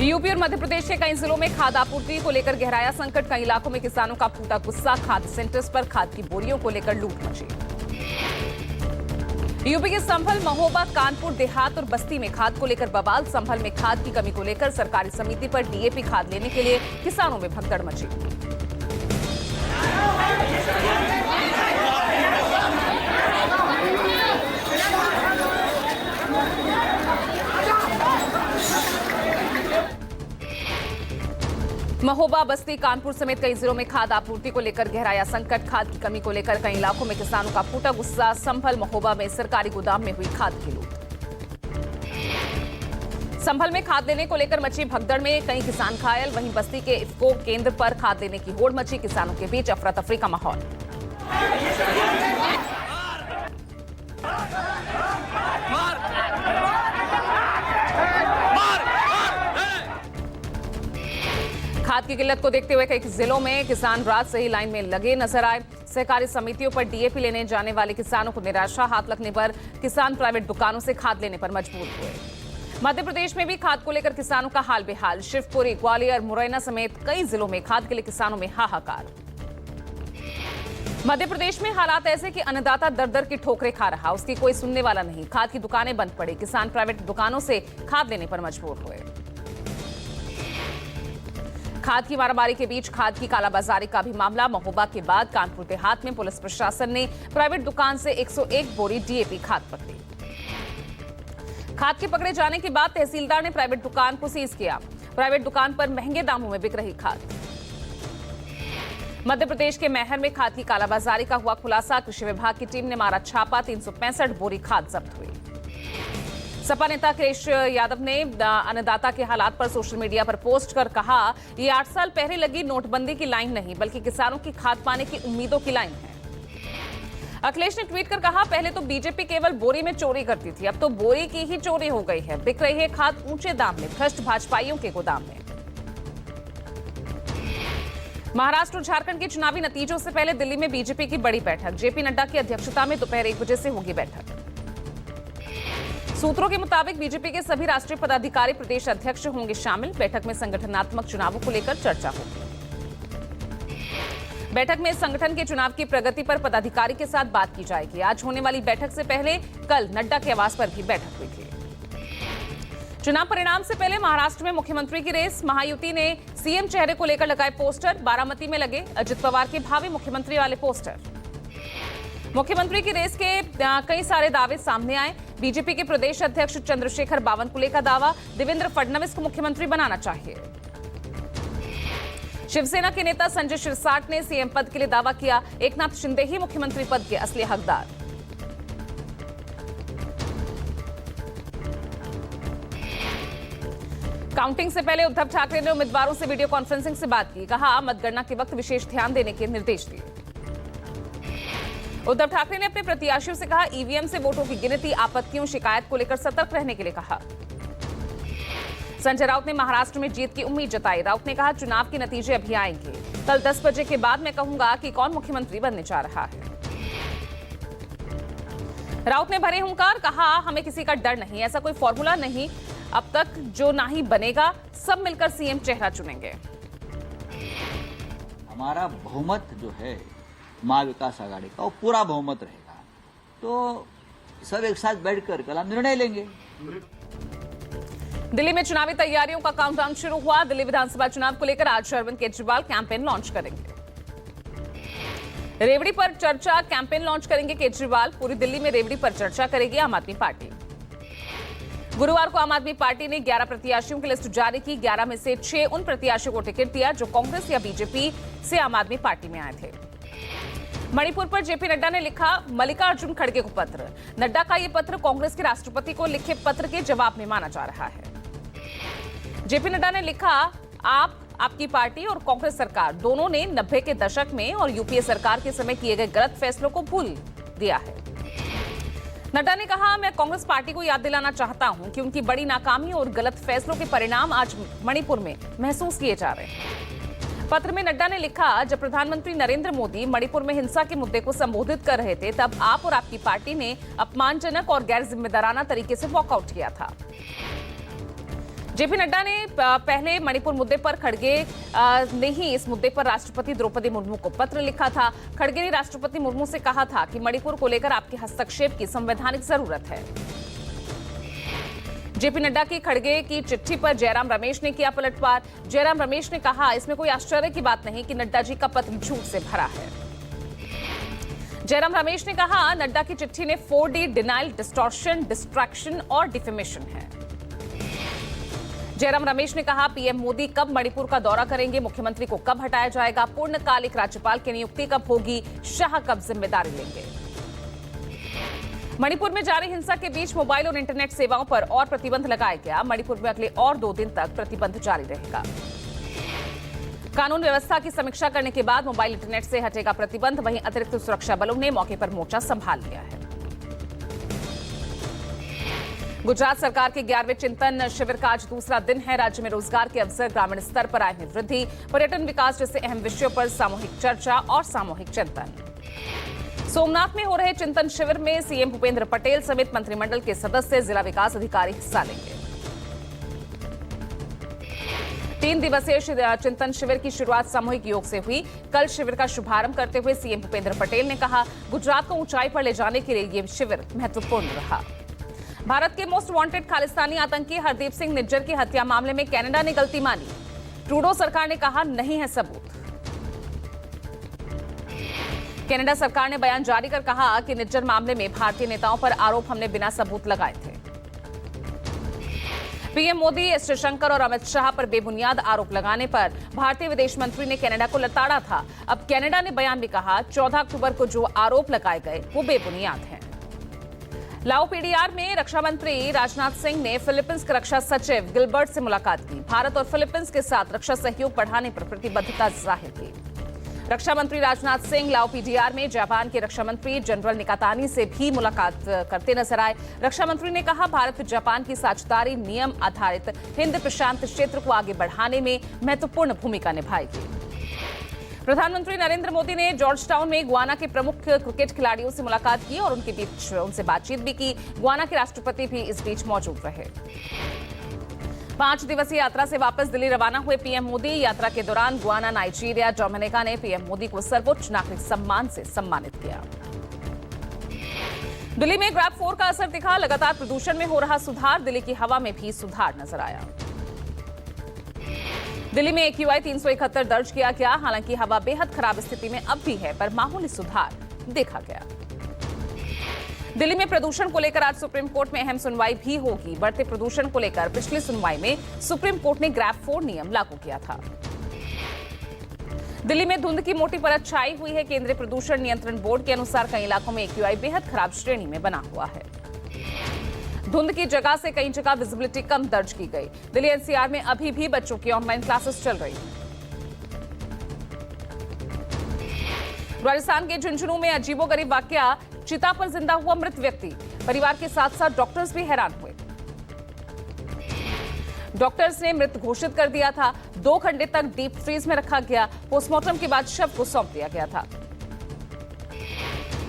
UP और मध्य प्रदेश के कई जिलों में खाद आपूर्ति को लेकर गहराया संकट। कई इलाकों में किसानों का फूटा गुस्सा। खाद सेंटर्स पर खाद की बोरियों को लेकर लूट मची। यूपी के संभल, महोबा, कानपुर देहात और बस्ती में खाद को लेकर बवाल। संभल में खाद की कमी को लेकर सरकारी समिति पर डीएपी खाद लेने के लिए किसानों में भगदड़ मची। महोबा, बस्ती, कानपुर समेत कई जिलों में खाद आपूर्ति को लेकर गहराया संकट। खाद की कमी को लेकर कई इलाकों में किसानों का फूटा गुस्सा। संभल, महोबा में सरकारी गोदाम में हुई खाद की लूट। संभल में खाद लेने को लेकर मची भगदड़ में कई किसान घायल। वहीं बस्ती के इफ्को केंद्र पर खाद लेने की होड़ मची। किसानों के बीच अफरा तफरी का माहौल। खाद की किल्लत को देखते हुए कई जिलों में किसान रात से ही लाइन में लगे नजर आए। सहकारी समितियों पर डीएपी लेने जाने वाले किसानों को निराशा हाथ लगने पर किसान प्राइवेट दुकानों से खाद लेने पर मजबूर हुए। मध्य प्रदेश में भी खाद को लेकर किसानों का हाल बेहाल। शिवपुरी, ग्वालियर, मुरैना समेत कई जिलों में खाद के लिए किसानों में हाहाकार। मध्य प्रदेश में हालात ऐसे कि अन्नदाता दर दर की ठोकरें खा रहा, उसकी कोई सुनने वाला नहीं। खाद की दुकानें बंद पड़ी। किसान प्राइवेट दुकानों से खाद लेने पर मजबूर हुए। खाद की मारामारी के बीच खाद की कालाबाजारी का भी मामला। महोबा के बाद कानपुर देहात में पुलिस प्रशासन ने प्राइवेट दुकान से 101 बोरी डीएपी खाद पकड़ी। खाद के पकड़े जाने के बाद तहसीलदार ने प्राइवेट दुकान को सीज किया। प्राइवेट दुकान पर महंगे दामों में बिक रही खाद। मध्य प्रदेश के मैहर में खाद की कालाबाजारी का हुआ खुलासा। कृषि विभाग की टीम ने मारा छापा। 365 बोरी खाद जब्त हुई। सपा नेता अखिलेश यादव ने अन्नदाता के हालात पर सोशल मीडिया पर पोस्ट कर कहा, ये 8 साल पहले लगी नोटबंदी की लाइन नहीं बल्कि किसानों की खाद पाने की उम्मीदों की लाइन है। अखिलेश ने ट्वीट कर कहा, पहले तो बीजेपी केवल बोरी में चोरी करती थी, अब तो बोरी की ही चोरी हो गई है। बिक रही है खाद ऊंचे दाम में, भ्रष्ट भाजपाइयों के गोदाम में। महाराष्ट्र और झारखंड के चुनावी नतीजों से पहले दिल्ली में बीजेपी की बड़ी बैठक। जेपी नड्डा की अध्यक्षता में दोपहर 1 बजे से होगी बैठक। सूत्रों के मुताबिक बीजेपी के सभी राष्ट्रीय पदाधिकारी, प्रदेश अध्यक्ष होंगे शामिल। बैठक में संगठनात्मक चुनावों को लेकर चर्चा होगी। बैठक में संगठन के चुनाव की प्रगति पर पदाधिकारी के साथ बात की जाएगी। आज होने वाली बैठक से पहले कल नड्डा के आवास पर भी बैठक हुई थी। चुनाव परिणाम से पहले महाराष्ट्र में मुख्यमंत्री की रेस। महायुति ने सीएम चेहरे को लेकर लगाए पोस्टर। बारामती में लगे अजित पवार के भावी मुख्यमंत्री वाले पोस्टर। मुख्यमंत्री की रेस के कई सारे दावे सामने आए। बीजेपी के प्रदेश अध्यक्ष चंद्रशेखर बावनकुले का दावा, देवेंद्र फडणवीस को मुख्यमंत्री बनाना चाहिए। शिवसेना के नेता संजय शिरसाट ने सीएम पद के लिए दावा किया। एकनाथ शिंदे ही मुख्यमंत्री पद के असली हकदार। काउंटिंग से पहले उद्धव ठाकरे ने उम्मीदवारों से वीडियो कॉन्फ्रेंसिंग से बात की। कहा, मतगणना के वक्त विशेष ध्यान देने के निर्देश दिए। उद्धव ठाकरे ने अपने प्रत्याशियों से कहा, ईवीएम से वोटों की गिनती, आपत्तियों, शिकायत को लेकर सतर्क रहने के लिए कहा। संजय राउत ने महाराष्ट्र में जीत की उम्मीद जताई। राउत ने कहा, चुनाव के नतीजे अभी आएंगे। कल 10 बजे के बाद मैं कहूंगा कि कौन मुख्यमंत्री बनने जा रहा है। राउत ने भरे हुंकार, कहा, हमें किसी का डर नहीं, ऐसा कोई फॉर्मूला नहीं अब तक जो ना ही बनेगा, सब मिलकर सीएम चेहरा चुनेंगे। हमारा बहुमत जो है महा विकास आघाड़ी का, वो पूरा बहुमत रहेगा। तो सब एक साथ बैठकर कल हम निर्णय लेंगे। दिल्ली में चुनावी तैयारियों का काउंटडाउन शुरू हुआ। दिल्ली विधानसभा चुनाव को लेकर आज अरविंद केजरीवाल कैंपेन लॉन्च करेंगे। रेवड़ी पर चर्चा कैंपेन लॉन्च करेंगे केजरीवाल। पूरी दिल्ली में रेवड़ी पर चर्चा करेगी आम आदमी पार्टी। गुरुवार को आम आदमी पार्टी ने 11 प्रत्याशियों की लिस्ट जारी की। 11 में से 6 उन प्रत्याशियों को टिकट दिया जो कांग्रेस या बीजेपी से आम आदमी पार्टी में आए थे। मणिपुर पर जेपी नड्डा ने लिखा मल्लिकार्जुन खड़गे को पत्र। नड्डा का यह पत्र कांग्रेस के राष्ट्रपति को लिखे पत्र के जवाब में माना जा रहा है। जेपी नड्डा ने लिखा, आपकी पार्टी और कांग्रेस सरकार दोनों ने 90 के दशक में और यूपीए सरकार के समय किए गए गलत फैसलों को भूल दिया है। नड्डा ने कहा, मैं कांग्रेस पार्टी को याद दिलाना चाहता हूं कि उनकी बड़ी नाकामी और गलत फैसलों के परिणाम आज मणिपुर में महसूस किए जा रहे हैं। पत्र में नड्डा ने लिखा, जब प्रधानमंत्री नरेंद्र मोदी मणिपुर में हिंसा के मुद्दे को संबोधित कर रहे थे, तब आप और आपकी पार्टी ने अपमानजनक और गैर जिम्मेदाराना तरीके से वॉकआउट किया था। जेपी नड्डा ने पहले मणिपुर मुद्दे पर खड़गे ने ही इस मुद्दे पर राष्ट्रपति द्रौपदी मुर्मू को पत्र लिखा था। खड़गे ने राष्ट्रपति मुर्मू से कहा था कि मणिपुर को लेकर आपके हस्तक्षेप की संवैधानिक जरूरत है। जेपी नड्डा की खड़गे की चिट्ठी पर जयराम रमेश ने किया पलटवार। जयराम रमेश ने कहा, इसमें कोई आश्चर्य की बात नहीं कि नड्डा जी का पत्र झूठ से भरा है। जयराम रमेश ने कहा, नड्डा की चिट्ठी में 4D डिनाइल, डिस्टॉर्शन, डिस्ट्रैक्शन और डिफेमेशन है। जयराम रमेश ने कहा, पीएम मोदी कब मणिपुर का दौरा करेंगे, मुख्यमंत्री को कब हटाया जाएगा, पूर्णकालिक राज्यपाल की नियुक्ति कब होगी, शाह कब जिम्मेदारी लेंगे। मणिपुर में जारी हिंसा के बीच मोबाइल और इंटरनेट सेवाओं पर और प्रतिबंध लगाया गया। मणिपुर में अगले और 2 दिन तक प्रतिबंध जारी रहेगा। कानून व्यवस्था की समीक्षा करने के बाद मोबाइल इंटरनेट से हटेगा प्रतिबंध। वहीं अतिरिक्त सुरक्षा बलों ने मौके पर मोर्चा संभाल लिया है। गुजरात सरकार के 11वें चिंतन शिविर का आज दूसरा दिन है। राज्य में रोजगार के अवसर, ग्रामीण स्तर पर आय में वृद्धि, पर्यटन विकास जैसे अहम विषयों पर सामूहिक चर्चा और सामूहिक चिंतन। सोमनाथ में हो रहे चिंतन शिविर में सीएम भूपेंद्र पटेल समेत मंत्रिमंडल के सदस्य, जिला विकास अधिकारी हिस्सा लेंगे। 3 दिवसीय चिंतन शिविर की शुरुआत सामूहिक योग से हुई। कल शिविर का शुभारंभ करते हुए सीएम भूपेंद्र पटेल ने कहा, गुजरात को ऊंचाई पर ले जाने के लिए ये शिविर महत्वपूर्ण रहा। भारत के मोस्ट वांटेड खालिस्तानी आतंकी हरदीप सिंह निज्जर की हत्या मामले में कनाडा ने गलती मानी। ट्रूडो सरकार ने कहा, नहीं है सबूत। कनाडा सरकार ने बयान जारी कर कहा कि निज्जर मामले में भारतीय नेताओं पर आरोप हमने बिना सबूत लगाए थे। पीएम मोदी, एस जयशंकर और अमित शाह पर बेबुनियाद आरोप लगाने पर भारतीय विदेश मंत्री ने कनाडा को लताड़ा था। अब कनाडा ने बयान में कहा, 14 अक्टूबर को जो आरोप लगाए गए वो बेबुनियाद हैं। लाओ पीडीआर में रक्षा मंत्री राजनाथ सिंह ने फिलीपींस के रक्षा सचिव गिलबर्ट से मुलाकात की। भारत और फिलीपींस के साथ रक्षा सहयोग बढ़ाने पर प्रतिबद्धता जाहिर की। रक्षा मंत्री राजनाथ सिंह लाओ पीडीआर में जापान के रक्षा मंत्री जनरल निकातानी से भी मुलाकात करते नजर आए। रक्षा मंत्री ने कहा, भारत जापान की साझेदारी नियम आधारित हिंद प्रशांत क्षेत्र को आगे बढ़ाने में महत्वपूर्ण भूमिका निभाएगी। प्रधानमंत्री नरेंद्र मोदी ने जॉर्ज टाउन में गुयाना के प्रमुख क्रिकेट खिलाड़ियों से मुलाकात की और उनसे बातचीत भी की। गुयाना के राष्ट्रपति भी इस बीच मौजूद रहे। 5 दिवसीय यात्रा से वापस दिल्ली रवाना हुए पीएम मोदी। यात्रा के दौरान गुयाना, नाइजीरिया, डोमिनिका ने पीएम मोदी को सर्वोच्च नागरिक सम्मान से सम्मानित किया। दिल्ली में ग्रैब 4 का असर दिखा। लगातार प्रदूषण में हो रहा सुधार, दिल्ली की हवा में भी सुधार नजर आया। दिल्ली में AQI 371 दर्ज किया गया। हालांकि हवा बेहद खराब स्थिति में अब भी है, पर मामूली सुधार देखा गया। दिल्ली में प्रदूषण को लेकर आज सुप्रीम कोर्ट में अहम सुनवाई भी होगी। बढ़ते प्रदूषण को लेकर पिछली सुनवाई में सुप्रीम कोर्ट ने ग्रैब 4 नियम लागू किया था। दिल्ली में धुंध की मोटी परत छाई हुई है। केंद्रीय प्रदूषण नियंत्रण बोर्ड के अनुसार कई इलाकों में AQI बेहद खराब श्रेणी में बना हुआ है। धुंध की जगह से कई जगह विजिबिलिटी कम दर्ज की गई। दिल्ली NCR में अभी भी बच्चों की ऑनलाइन क्लासेस चल रही हैं। राजस्थान के झुंझुनू में अजीबोगरीब वाकया, चिता पर जिंदा हुआ मृत व्यक्ति। परिवार के साथ साथ डॉक्टर्स भी हैरान हुए। डॉक्टर्स ने मृत घोषित कर दिया था। 2 घंटे तक डीप फ्रीज में रखा गया। पोस्टमार्टम के बाद शव को सौंप दिया गया था।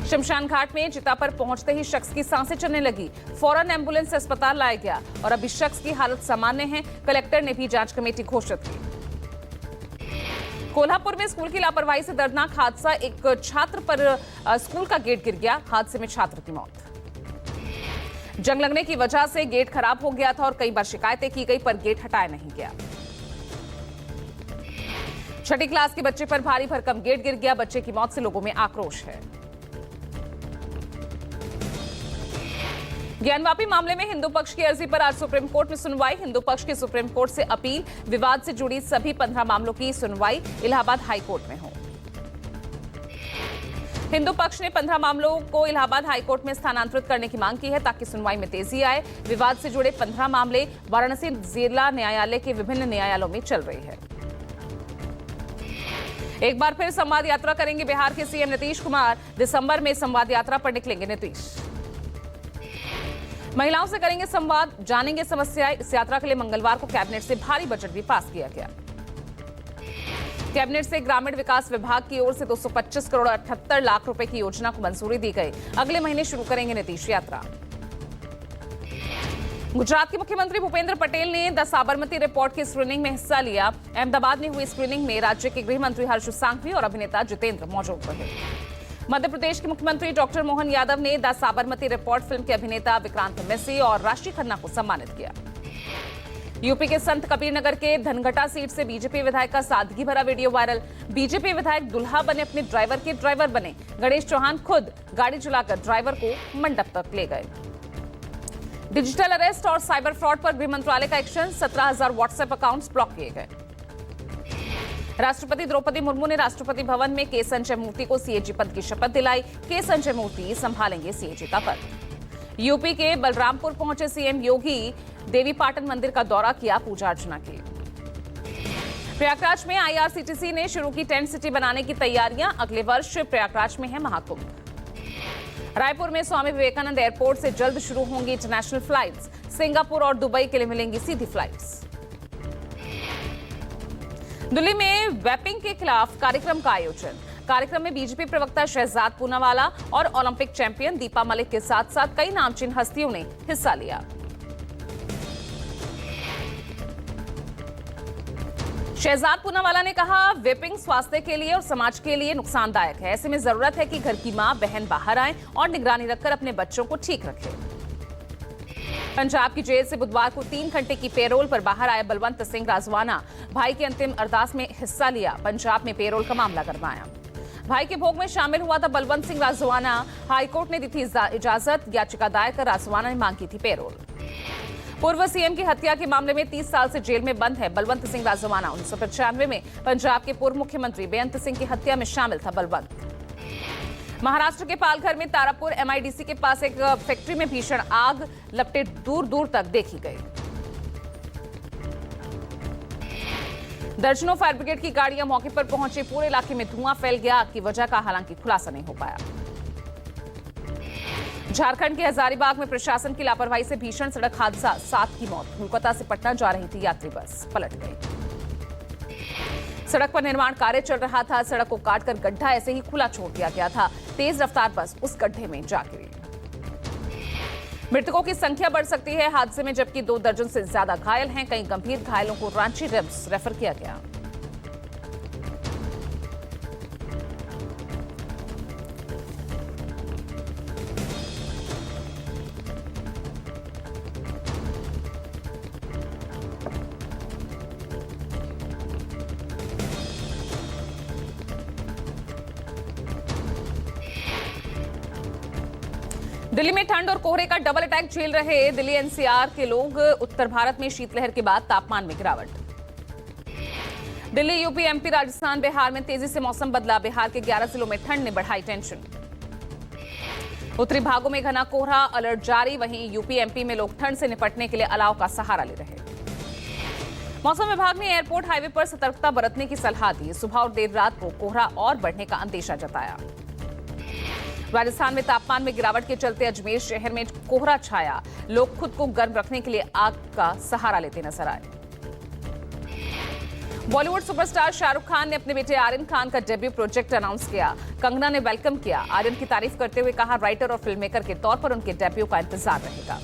शमशान घाट में चिता पर पहुंचते ही शख्स की सांसें चलने लगी। फौरन एम्बुलेंस से अस्पताल लाया गया और अभी शख्स की हालत सामान्य है। कलेक्टर ने भी जांच कमेटी घोषित की। कोल्हापुर में स्कूल की लापरवाही से दर्दनाक हादसा, एक छात्र पर स्कूल का गेट गिर गया। हादसे में छात्र की मौत। जंग लगने की वजह से गेट खराब हो गया था और कई बार शिकायतें की गई, पर गेट हटाया नहीं गया। 6ठी क्लास के बच्चे पर भारी भरकम गेट गिर गया। बच्चे की मौत से लोगों में आक्रोश है। ज्ञानवापी मामले में हिंदू पक्ष की अर्जी पर आज सुप्रीम कोर्ट में सुनवाई। हिंदू पक्ष की सुप्रीम कोर्ट से अपील, विवाद से जुड़ी सभी 15 मामलों की सुनवाई इलाहाबाद हाई कोर्ट में हो। हिंदू पक्ष ने 15 मामलों को इलाहाबाद हाई कोर्ट में स्थानांतरित करने की मांग की है ताकि सुनवाई में तेजी आए। विवाद से जुड़े 15 मामले वाराणसी जिला न्यायालय के विभिन्न न्यायालयों में चल रही है। एक बार फिर संवाद यात्रा करेंगे बिहार के सीएम नीतीश कुमार। दिसंबर में संवाद यात्रा पर निकलेंगे नीतीश। महिलाओं से करेंगे संवाद, जानेंगे समस्याएं। इस यात्रा के लिए मंगलवार को कैबिनेट से भारी बजट भी पास किया गया। कैबिनेट से ग्रामीण विकास विभाग की ओर से 225 करोड़ 78 लाख रुपए की योजना को मंजूरी दी गई। अगले महीने शुरू करेंगे नीतीश यात्रा। गुजरात के मुख्यमंत्री भूपेंद्र पटेल ने द साबरमती रिपोर्ट की स्क्रीनिंग में हिस्सा लिया। अहमदाबाद में हुई स्क्रीनिंग में राज्य के गृह मंत्री हर्ष सांघवी और अभिनेता जितेंद्र मौजूद रहे। मध्य प्रदेश के मुख्यमंत्री डॉक्टर मोहन यादव ने द साबरमती रिपोर्ट फिल्म के अभिनेता विक्रांत मेसी और राशि खन्ना को सम्मानित किया। यूपी के संत कबीरनगर के धनघटा सीट से बीजेपी विधायक का सादगी भरा वीडियो वायरल। बीजेपी विधायक दुल्हा बने अपने ड्राइवर के ड्राइवर बने। गणेश चौहान खुद गाड़ी चलाकर ड्राइवर को मंडप तक ले गए। डिजिटल अरेस्ट और साइबर फ्रॉड पर गृह मंत्रालय का एक्शन। 17,000 व्हाट्सएप अकाउंट्स ब्लॉक किए गए। राष्ट्रपति द्रौपदी मुर्मू ने राष्ट्रपति भवन में के संजय मूर्ति को सीएजी पद की शपथ दिलाई। के संजय मूर्ति संभालेंगे सीएजी का पद। यूपी के बलरामपुर पहुंचे सीएम योगी। देवी पाटन मंदिर का दौरा किया, पूजा अर्चना की। प्रयागराज में आईआरसीटीसी ने शुरू की टेंट सिटी बनाने की तैयारियां। अगले वर्ष प्रयागराज में है महाकुंभ। रायपुर में स्वामी विवेकानंद एयरपोर्ट से जल्द शुरू होंगी इंटरनेशनल फ्लाइट्स। सिंगापुर और दुबई के लिए मिलेंगी सीधी फ्लाइट्स। दिल्ली में वेपिंग के खिलाफ कार्यक्रम का आयोजन। कार्यक्रम में बीजेपी प्रवक्ता शहजाद पूनावाला और ओलंपिक चैंपियन दीपा मलिक के साथ साथ कई नामचीन हस्तियों ने हिस्सा लिया। शहजाद पूनावाला ने कहा, वेपिंग स्वास्थ्य के लिए और समाज के लिए नुकसानदायक है। ऐसे में जरूरत है कि घर की मां बहन बाहर आए और निगरानी रखकर अपने बच्चों को ठीक रखें। पंजाब की जेल से बुधवार को 3 घंटे की पेरोल पर बाहर आए बलवंत सिंह राजवाना। भाई की अंतिम अरदास में हिस्सा लिया। पंजाब में पेरोल का मामला गरमाया। भाई के भोग में शामिल हुआ था बलवंत सिंह राजवाना। हाईकोर्ट ने दी थी इजाजत। याचिका दायर कर राजवाना ने मांगी थी पेरोल। पूर्व सीएम की हत्या के मामले में 30 साल से जेल में बंद है बलवंत सिंह राजवाना। 1995 में पंजाब के पूर्व मुख्यमंत्री बेअंत सिंह की हत्या में शामिल था बलवंत। महाराष्ट्र के पालघर में तारापुर एमआईडीसी के पास एक फैक्ट्री में भीषण आग लपटे दूर दूर तक देखी गई। दर्जनों फायर ब्रिगेड की गाड़ियां मौके पर पहुंची। पूरे इलाके में धुआं फैल गया। आग की वजह का हालांकि खुलासा नहीं हो पाया। झारखंड के हजारीबाग में प्रशासन की लापरवाही से भीषण सड़क हादसा, 7 की मौत। कोलकाता से पटना जा रही थी यात्री बस, पलट गई। सड़क पर निर्माण कार्य चल रहा था। सड़क को काटकर गड्ढा ऐसे ही खुला छोड़ दिया गया था। तेज रफ्तार बस उस गड्ढे में जा गिरी। मृतकों की संख्या बढ़ सकती है हादसे में, जबकि 2 दर्जन से ज्यादा घायल हैं। कई गंभीर घायलों को रांची रिम्स रेफर किया गया। दिल्ली में ठंड और कोहरे का डबल अटैक झेल रहे दिल्ली एनसीआर के लोग। उत्तर भारत में शीतलहर के बाद तापमान में गिरावट। दिल्ली, यूपी, एमपी, राजस्थान, बिहार में तेजी से मौसम बदला। बिहार के 11 जिलों में ठंड ने बढ़ाई टेंशन। उत्तरी भागों में घना कोहरा, अलर्ट जारी। वहीं यूपी, एमपी में लोग ठंड से निपटने के लिए अलाव का सहारा ले रहे। मौसम विभाग ने एयरपोर्ट हाईवे पर सतर्कता बरतने की सलाह दी। सुबह और देर रात को कोहरा और बढ़ने का अंदेशा जताया। राजस्थान में तापमान में गिरावट के चलते अजमेर शहर में कोहरा छाया। लोग खुद को गर्म रखने के लिए आग का सहारा लेते नजर आए। बॉलीवुड सुपरस्टार शाहरुख खान ने अपने बेटे आर्यन खान का डेब्यू प्रोजेक्ट अनाउंस किया। कंगना ने वेलकम किया। आर्यन की तारीफ करते हुए कहा, राइटर और फिल्म मेकर के तौर पर उनके डेब्यू का इंतजार रहेगा।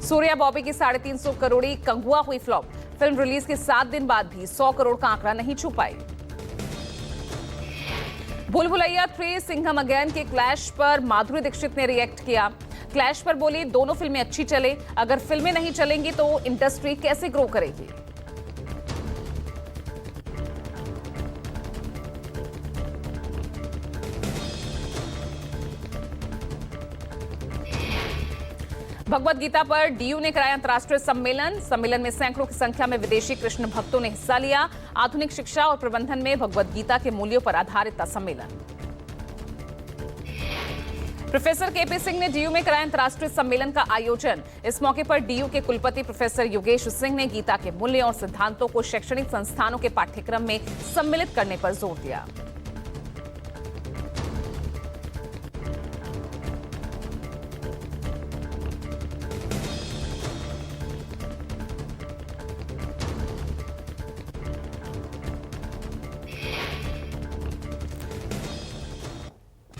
सूर्या बॉबी की 350 करोड़ी कंगुआ हुई फ्लॉप। फिल्म रिलीज के 7 दिन बाद भी 100 करोड़ का आंकड़ा नहीं छू पाई। भूल भुलैया 3 सिंघम अगेन के क्लैश पर माधुरी दीक्षित ने रिएक्ट किया। क्लैश पर बोली, दोनों फिल्में अच्छी चले, अगर फिल्में नहीं चलेंगी तो इंडस्ट्री कैसे ग्रो करेगी। भगवद गीता पर डीयू ने कराया अंतर्राष्ट्रीय सम्मेलन में सैकड़ों की संख्या में विदेशी कृष्ण भक्तों ने हिस्सा लिया। आधुनिक शिक्षा और प्रबंधन में भगवद गीता के मूल्यों पर आधारित था सम्मेलन। प्रोफेसर केपी सिंह ने डीयू में कराया अंतर्राष्ट्रीय सम्मेलन का आयोजन। इस मौके पर डीयू के कुलपति प्रोफेसर योगेश सिंह ने गीता के मूल्यों और सिद्धांतों को शैक्षणिक संस्थानों के पाठ्यक्रम में सम्मिलित करने पर जोर दिया।